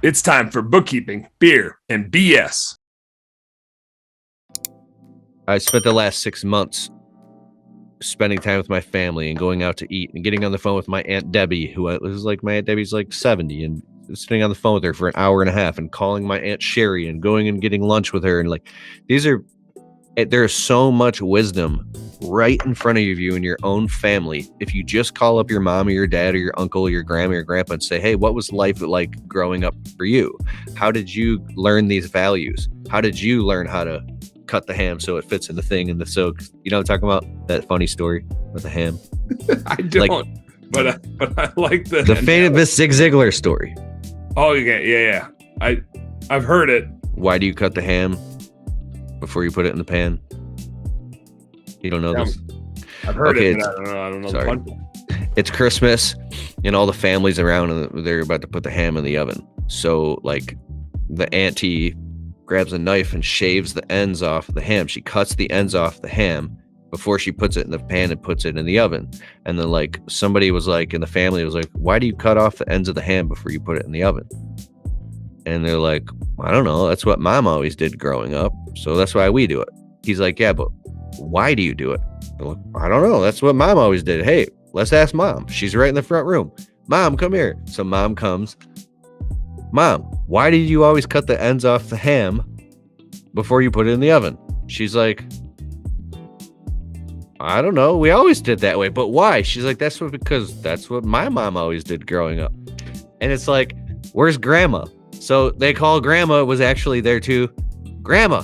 It's time for bookkeeping, beer, and BS. I spent the last 6 months spending time with my family and going out to eat and getting on the phone with my Aunt Debbie, who was like, my Aunt Debbie's like 70, and sitting on the phone with her for an hour and a half and calling my Aunt Sherry and going and getting lunch with her. And like, there's so much wisdom right in front of you in your own family. If you just call up your mom or your dad or your uncle or your grandma or your grandpa and say, hey, what was life like growing up for you? How did you learn these values? How did you learn how to cut the ham so it fits in the thing and the soak? You know what I'm talking about? That funny story with the ham. I don't, but I like the famous Zig Ziglar story. Oh, yeah. I've heard it. Why do you cut the ham before you put it in the pan? You don't know this? I've heard it, but I don't know. Sorry. It's Christmas and all the families around and they're about to put the ham in the oven. So like the auntie grabs a knife and shaves the ends off the ham. She cuts the ends off the ham before she puts it in the pan and puts it in the oven. And then like somebody was like, in the family was like, why do you cut off the ends of the ham before you put it in the oven? And they're like, I don't know. That's what mom always did growing up. So that's why we do it. He's like, yeah, but why do you do it? Like, I don't know. That's what mom always did. Hey, let's ask mom. She's right in the front room. Mom, come here. So mom comes. Mom, why did you always cut the ends off the ham before you put it in the oven? She's like, I don't know. We always did that way. But why? She's like, because that's what my mom always did growing up. And it's like, where's grandma? So they call grandma, was actually there too. Grandma,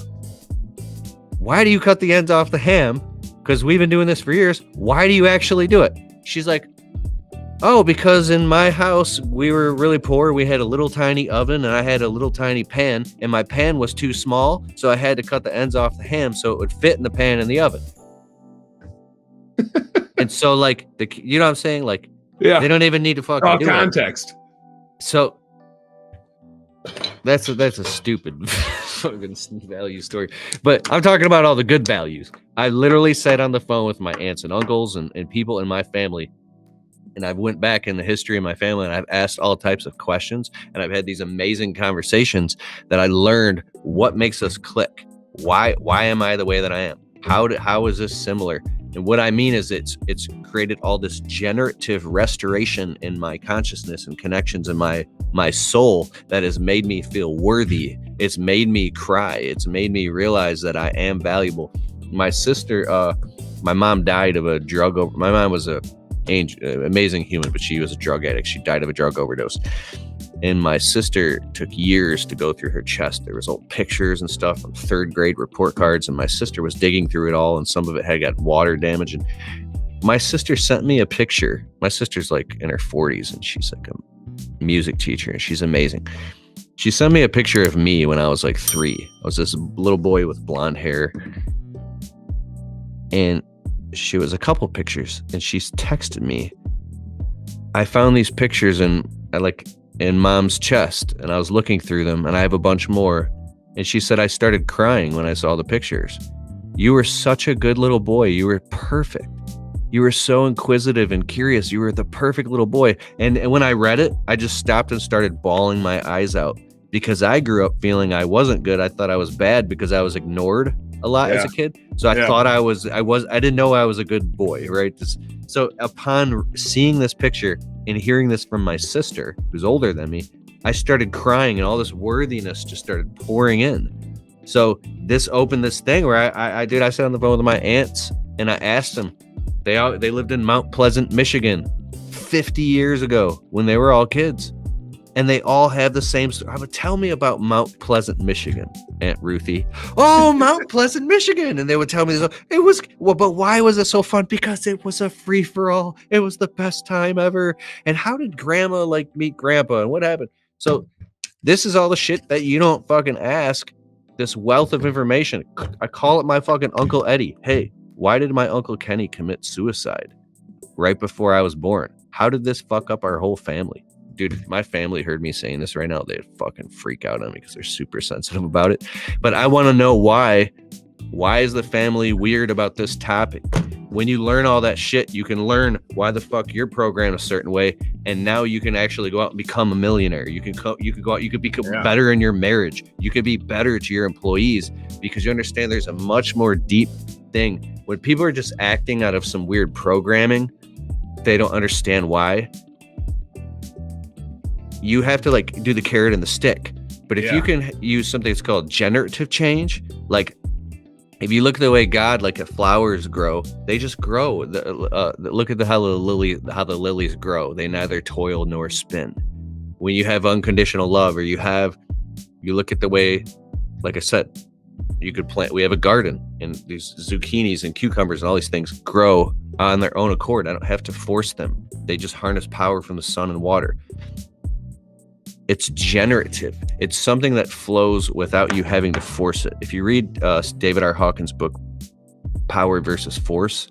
why do you cut the ends off the ham? Because we've been doing this for years. Why do you actually do it? She's like, oh, because in my house, we were really poor. We had a little tiny oven and I had a little tiny pan and my pan was too small. So I had to cut the ends off the ham so it would fit in the pan in the oven. And so like, you know what I'm saying? Like, yeah, they don't even need to fucking do context. It. So that's a stupid fucking value story. But I'm talking about all the good values. I literally sat on the phone with my aunts and uncles and people in my family. And I've went back in the history of my family and I've asked all types of questions. And I've had these amazing conversations that I learned what makes us click. Why am I the way that I am? How is this similar? And what I mean is it's created all this generative restoration in my consciousness and connections in my soul that has made me feel worthy. It's made me cry. It's made me realize that I am valuable. My sister, my mom died of a drug. My mom was amazing human, but she was a drug addict. She died of a drug overdose. And my sister took years to go through her chest. There was old pictures and stuff from 3rd grade report cards. And my sister was digging through it all. And some of it had got water damage. And my sister sent me a picture. My sister's like in her 40s and she's like a music teacher and she's amazing. She sent me a picture of me when I was like 3. I was this little boy with blonde hair. And she was a couple pictures and she's texted me. I found these pictures in mom's chest and I was looking through them and I have a bunch more. And she said, I started crying when I saw the pictures. You were such a good little boy. You were perfect. You were so inquisitive and curious. You were the perfect little boy. And when I read it, I just stopped and started bawling my eyes out because I grew up feeling I wasn't good. I thought I was bad because I was ignored a lot as a kid. So I thought I didn't know I was a good boy, right? So upon seeing this picture and hearing this from my sister, who's older than me, I started crying and all this worthiness just started pouring in. So this opened this thing where I sat on the phone with my aunts and I asked them, they lived in Mount Pleasant, Michigan 50 years ago when they were all kids. And they all have the same story. I would tell me about Mount Pleasant, Michigan, Aunt Ruthie. Oh, Mount Pleasant, Michigan. And they would tell me this. But why was it so fun? Because it was a free for all. It was the best time ever. And how did grandma meet grandpa and what happened? So this is all the shit that you don't fucking ask. This wealth of information. I call it my fucking Uncle Eddie. Hey, why did my Uncle Kenny commit suicide right before I was born? How did this fuck up our whole family? Dude, if my family heard me saying this right now, they'd fucking freak out on me because they're super sensitive about it. But I want to know why. Why is the family weird about this topic? When you learn all that shit, you can learn why the fuck you're programmed a certain way, and now you can actually go out and become a millionaire. You can go out, you could become better in your marriage. You could be better to your employees because you understand there's a much more deep thing. When people are just acting out of some weird programming, they don't understand why. You have to like do the carrot and the stick. But if you can use something that's called generative change, like if you look at the way God, like if flowers grow, they just grow. Look at how the lilies grow. They neither toil nor spin. When you have unconditional love, or you look at the way, like I said, you could plant. We have a garden, and these zucchinis and cucumbers and all these things grow on their own accord. I don't have to force them. They just harness power from the sun and water. It's generative. It's something that flows without you having to force it. If you read David R. Hawkins' book, Power versus Force,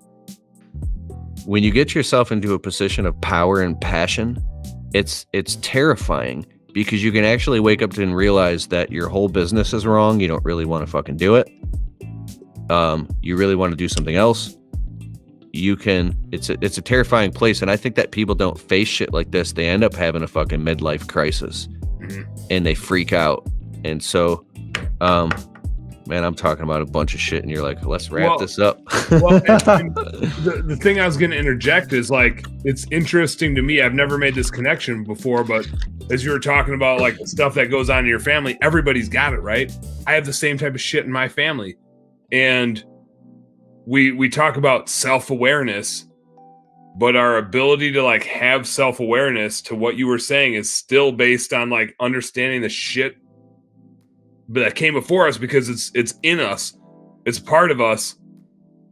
when you get yourself into a position of power and passion, it's terrifying because you can actually wake up and realize that your whole business is wrong. You don't really want to fucking do it. You really want to do something else. It's a terrifying place, and I think that people don't face shit like this. They end up having a fucking midlife crisis, and they freak out. And so, man, I'm talking about a bunch of shit, and you're like, let's wrap this up. Well, and the thing I was going to interject is like, it's interesting to me. I've never made this connection before, but as you were talking about like the stuff that goes on in your family, everybody's got it, right? I have the same type of shit in my family, and we talk about self-awareness, but our ability to like have self-awareness, to what you were saying, is still based on like understanding the shit that came before us, because it's in us, it's part of us,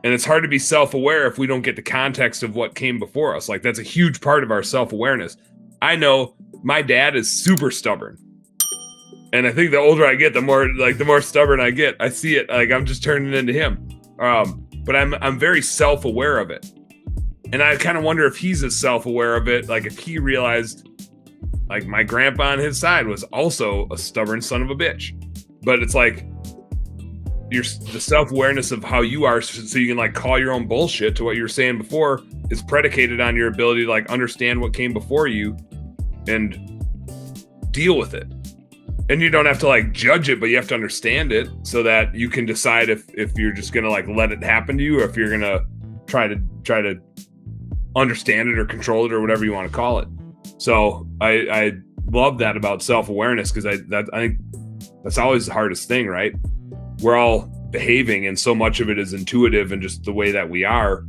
and it's hard to be self-aware if we don't get the context of what came before us. Like, that's a huge part of our self-awareness. I know my dad is super stubborn, and I think the older I get, the more stubborn I get. I see it, like I'm just turning into him. But I'm very self-aware of it. And I kind of wonder if he's as self-aware of it, like if he realized, like my grandpa on his side was also a stubborn son of a bitch. But it's like the self-awareness of how you are, so you can like call your own bullshit, to what you were saying before, is predicated on your ability to like understand what came before you and deal with it. And you don't have to like judge it, but you have to understand it so that you can decide if you're just going to like let it happen to you, or if you're going to try to understand it or control it or whatever you want to call it. So I love that about self-awareness, because I think that's always the hardest thing, right? We're all behaving, and so much of it is intuitive and just the way that we are,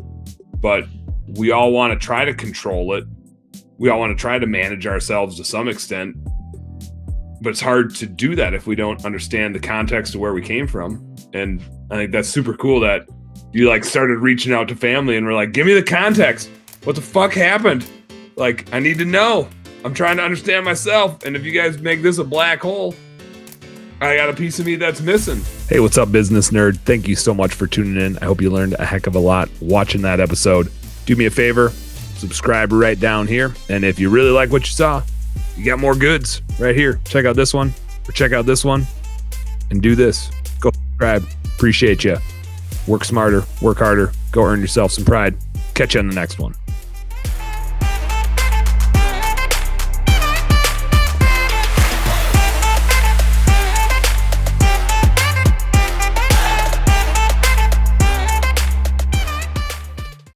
but we all want to try to control it. We all want to try to manage ourselves to some extent. But it's hard to do that if we don't understand the context of where we came from. And I think that's super cool that you like started reaching out to family and were like, give me the context. What the fuck happened? Like, I need to know. I'm trying to understand myself. And if you guys make this a black hole, I got a piece of me that's missing. Hey, what's up, business nerd? Thank you so much for tuning in. I hope you learned a heck of a lot watching that episode. Do me a favor, subscribe right down here. And if you really like what you saw, you got more goods right here. Check out this one, or check out this one, and do this. Go subscribe. Appreciate you. Work smarter, work harder, go earn yourself some pride. Catch you on the next one.